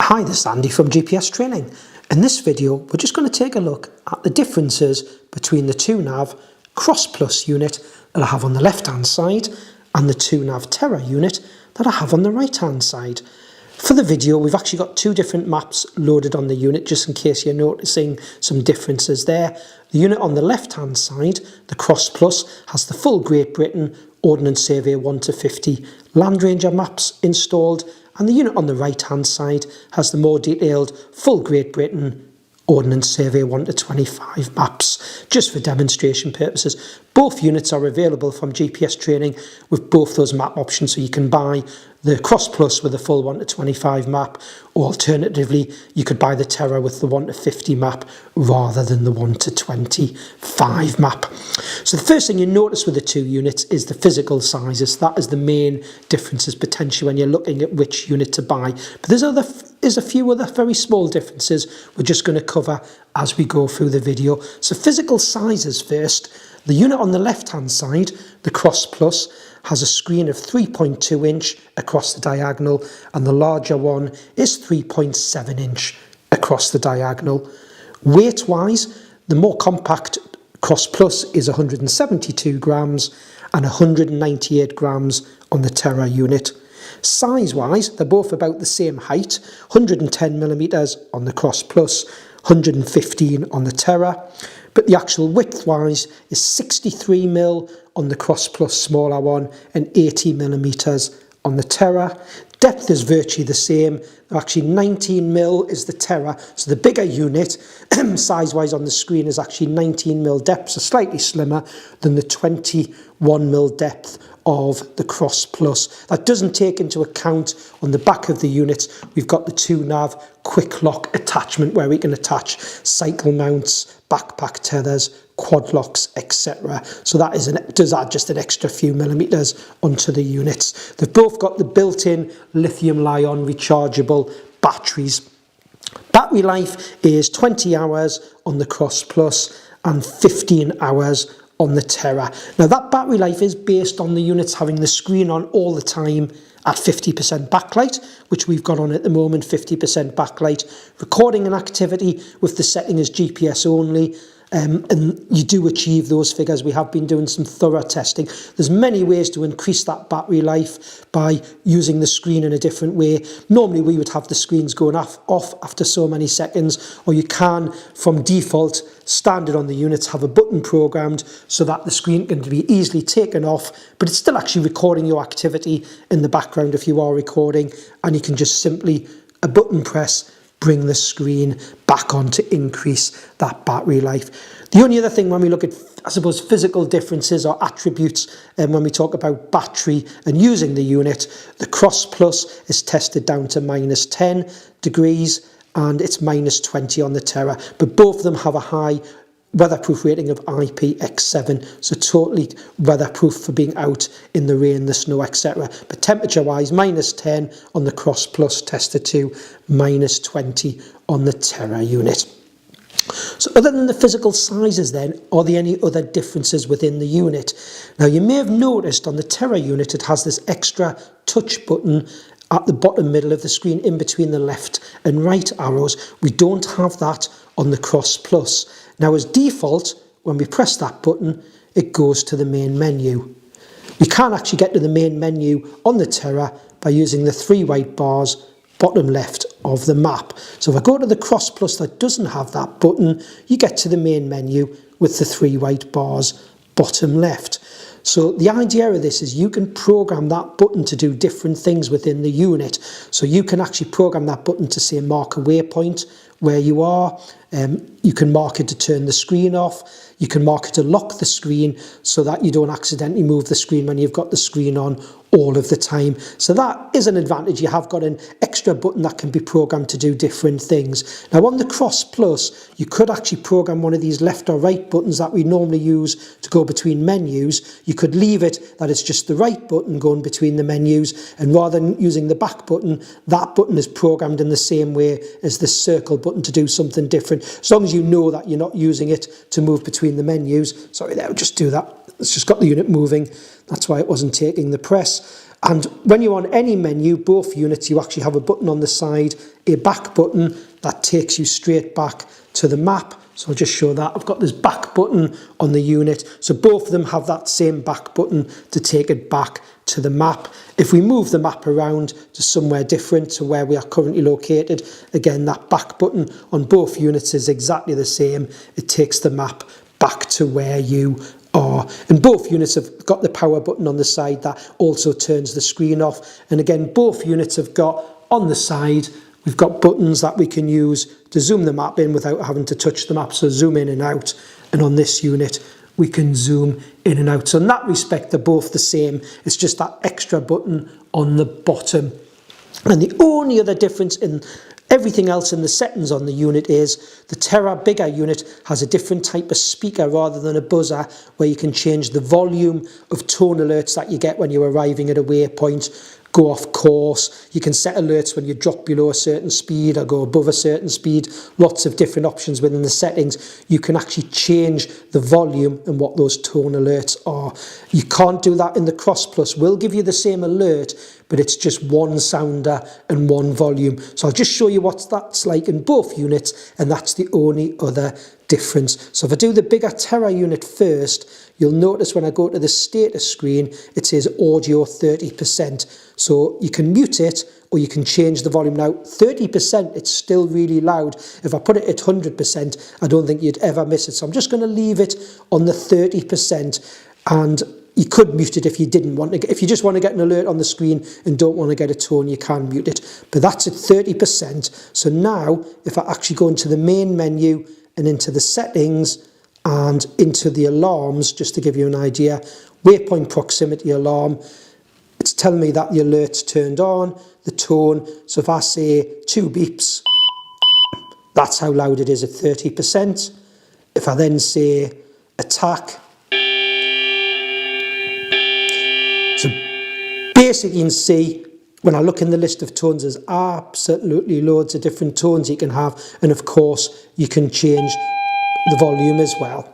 Hi, this is Andy from GPS Training. In this video, we're just going to take a look at the differences between the TwoNav Cross Plus unit that I have on the left-hand side and the TwoNav Terra unit that I have on the right-hand side. For the video, we've actually got two different maps loaded on the unit, just in case you're noticing some differences there. The unit on the left-hand side, the Cross Plus, has the full Great Britain Ordnance Survey 1 to 50 Land Ranger maps installed, and the unit on the right hand side has the more detailed full Great Britain Ordnance Survey 1 to 25 maps, just for demonstration purposes. Both units are available from GPS Training with both those map options, so you can buy the Cross Plus with the full 1 to 25 map, or alternatively you could buy the Terra with the 1 to 50 map rather than the 1 to 25 map. So the first thing you notice with the two units is the physical sizes. That is the main differences potentially when you're looking at which unit to buy. But there's a few other very small differences we're just going to cover as we go through the video. So physical sizes first. The unit on the left hand side, the Cross Plus, has a screen of 3.2 inch across the diagonal, and the larger one is 3.7 inch across the diagonal. Weight wise, the more compact Cross Plus is 172 grams and 198 grams on the Terra unit. Size wise, they're both about the same height, 110 millimeters on the Cross Plus, 115 on the Terra, but the actual width wise is 63 mil on the Cross Plus smaller one and 80 millimeters on the Terra. Depth is virtually the same. Actually 19 mil is the Terra, so the bigger unit size wise on the screen is actually 19 mil depth, so slightly slimmer than the 21 mil depth of the Cross Plus. That doesn't take into account on the back of the units we've got the TwoNav quick lock attachment where we can attach cycle mounts, backpack tethers, quad locks, etc. So that does add just an extra few millimeters onto the units. They've both got the built-in lithium-ion rechargeable batteries. Battery life is 20 hours on the Cross Plus and 15 hours on the Terra. Now that battery life is based on the units having the screen on all the time at 50% backlight, which we've got on at the moment, 50% backlight. Recording an activity with the setting as GPS only, and you do achieve those figures. We have been doing some thorough testing. There's many ways to increase that battery life by using the screen in a different way. Normally we would have the screens going off after so many seconds, or you can, from default, standard on the units, have a button programmed so that the screen can be easily taken off, but it's still actually recording your activity in the background if you are recording, and you can just simply, a button press, bring the screen back on to increase that battery life. The only other thing when we look at, I suppose, physical differences or attributes, and when we talk about battery and using the unit, the Cross Plus is tested down to minus 10 degrees and it's minus 20 on the Terra, but both of them have a high weatherproof rating of IPX7, so totally weatherproof for being out in the rain, the snow, etc. But temperature wise, minus 10 on the Cross Plus tested to minus 20 on the Terra unit. So other than the physical sizes then, are there any other differences within the unit? Now you may have noticed on the Terra unit it has this extra touch button at the bottom middle of the screen in between the left and right arrows. We don't have that on the Cross Plus. Now as default, when we press that button, it goes to the main menu. We can actually get to the main menu on the Terra by using the three white bars bottom left of the map. So if I go to the Cross Plus that doesn't have that button, you get to the main menu with the three white bars bottom left. So the idea of this is you can program that button to do different things within the unit. So you can actually program that button to, say, mark a waypoint where you are. You can mark it to turn the screen off. You can mark it to lock the screen so that you don't accidentally move the screen when you've got the screen on all of the time. So that is an advantage. You have got an extra button that can be programmed to do different things. Now on the Cross Plus, you could actually program one of these left or right buttons that we normally use to go between menus. You could leave it that it's just the right button going between the menus, and rather than using the back button, that button is programmed in the same way as the circle button to do something different. As long as you know that you're not using it to move between the menus. Sorry, there, I'll just do that it's just got the unit moving. That's why it wasn't taking the press. And when you're on any menu, both units, you actually have a button on the side, a back button that takes you straight back to the map. So I'll just show that. I've got this back button on the unit. So both of them have that same back button to take it back to the map. If we move the map around to somewhere different to where we are currently located, again, that back button on both units is exactly the same. It takes the map back to where you are. And both units have got the power button on the side that also turns the screen off. And again, both units have got on the side, we've got buttons that we can use to zoom the map in without having to touch the map. So zoom in and out. And on this unit, we can zoom in and out. So in that respect, they're both the same. It's just that extra button on the bottom. And the only other difference in everything else in the settings on the unit is the Terra bigger unit has a different type of speaker rather than a buzzer, where you can change the volume of tone alerts that you get when you're arriving at a waypoint, go off course. You can set alerts when you drop below a certain speed or go above a certain speed. Lots of different options within the settings. You can actually change the volume and what those tone alerts are. You can't do that in the Cross Plus. We'll give you the same alert, but it's just one sounder and one volume. So I'll just show you what that's like in both units, and that's the only other difference. So if I do the bigger Terra unit first, you'll notice when I go to the status screen, it says audio 30%. So you can mute it or you can change the volume. Now 30%, it's still really loud. If I put it at 100%, I don't think you'd ever miss it. So I'm just going to leave it on the 30%, and you could mute it if you didn't want to. If you just want to get an alert on the screen and don't want to get a tone, you can mute it. But that's at 30%. So now if I actually go into the main menu and into the settings and into the alarms, just to give you an idea, waypoint proximity alarm, it's telling me that the alert's turned on, the tone. So if I say 2 beeps, that's how loud it is at 30%. If I then say attack, so basically you can see when I look in the list of tones, there's absolutely loads of different tones you can have. And of course, you can change the volume as well.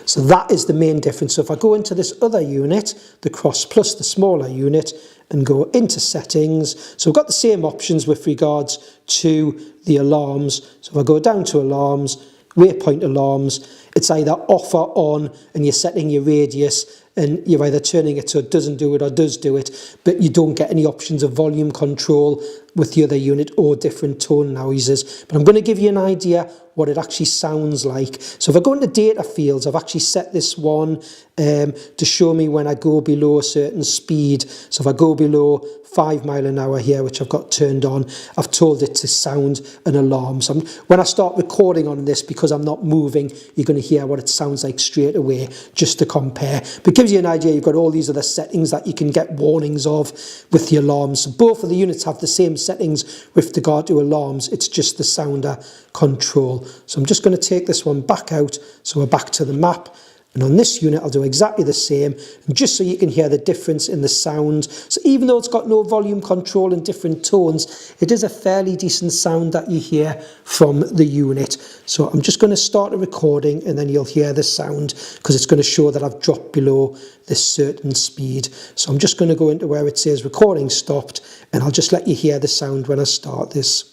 So that is the main difference. So if I go into this other unit, the Cross Plus, the smaller unit, and go into settings, so we've got the same options with regards to the alarms. So if I go down to alarms, waypoint alarms, it's either off or on, and you're setting your radius, and you're either turning it so it doesn't do it or does do it, but you don't get any options of volume control with the other unit or different tone noises. But I'm going to give you an idea what it actually sounds like. So if I go into data fields, I've actually set this one to show me when I go below a certain speed. So if I go below 5 miles an hour here, which I've got turned on, I've told it to sound an alarm. So when I start recording on this, because I'm not moving, you're going to hear what it sounds like straight away, just to compare. But it gives you an idea. You've got all these other settings that you can get warnings of with the alarms. So both of the units have the same settings with regard to alarms. It's just the sounder control. So I'm just going to take this one back out. So we're back to the map. And on this unit, I'll do exactly the same, and just so you can hear the difference in the sound. So even though it's got no volume control and different tones, it is a fairly decent sound that you hear from the unit. So I'm just going to start a recording, and then you'll hear the sound, because it's going to show that I've dropped below this certain speed. So I'm just going to go into where it says recording stopped, and I'll just let you hear the sound when I start this.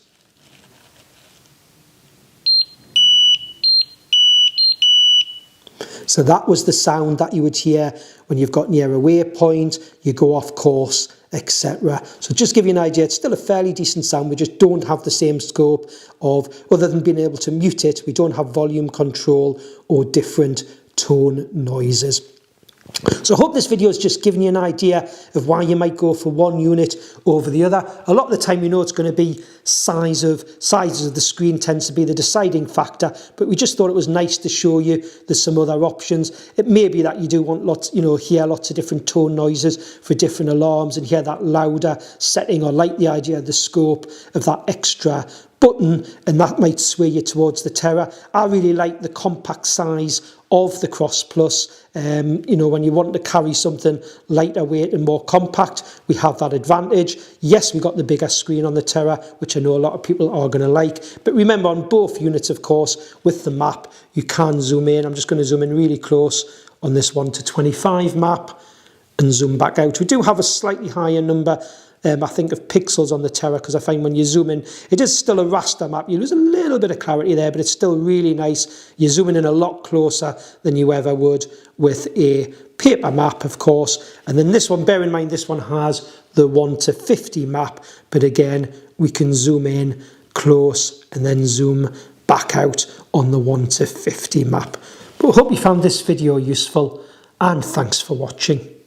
So that was the sound that you would hear when you've got near a waypoint, you go off course, etc. So just give you an idea, it's still a fairly decent sound. We just don't have the same scope of, other than being able to mute it, we don't have volume control or different tone noises. So I hope this video has just given you an idea of why you might go for one unit over the other. A lot of the time, you know, it's going to be sizes of the screen tends to be the deciding factor, but we just thought it was nice to show you there's some other options. It may be that you do want lots, you know, hear lots of different tone noises for different alarms and hear that louder setting, or like the idea of the scope of that extra button, and that might sway you towards the Terra. I really like the compact size of the Cross Plus. You know, when you want to carry something lighter weight and more compact, we have that advantage. Yes, we got the bigger screen on the Terra, which I know a lot of people are going to like. But remember, on both units, of course, with the map, you can zoom in. I'm just going to zoom in really close on this 1 to 25 map and zoom back out. We do have a slightly higher number, I think, of pixels on the Terra, because I find when you zoom in, it is still a raster map. You lose a little bit of clarity there, but it's still really nice. You're zooming in a lot closer than you ever would with a paper map, of course. And then this one, bear in mind, this one has the 1 to 50 map, but again, we can zoom in close and then zoom back out on the 1 to 50 map. But I hope you found this video useful, and thanks for watching.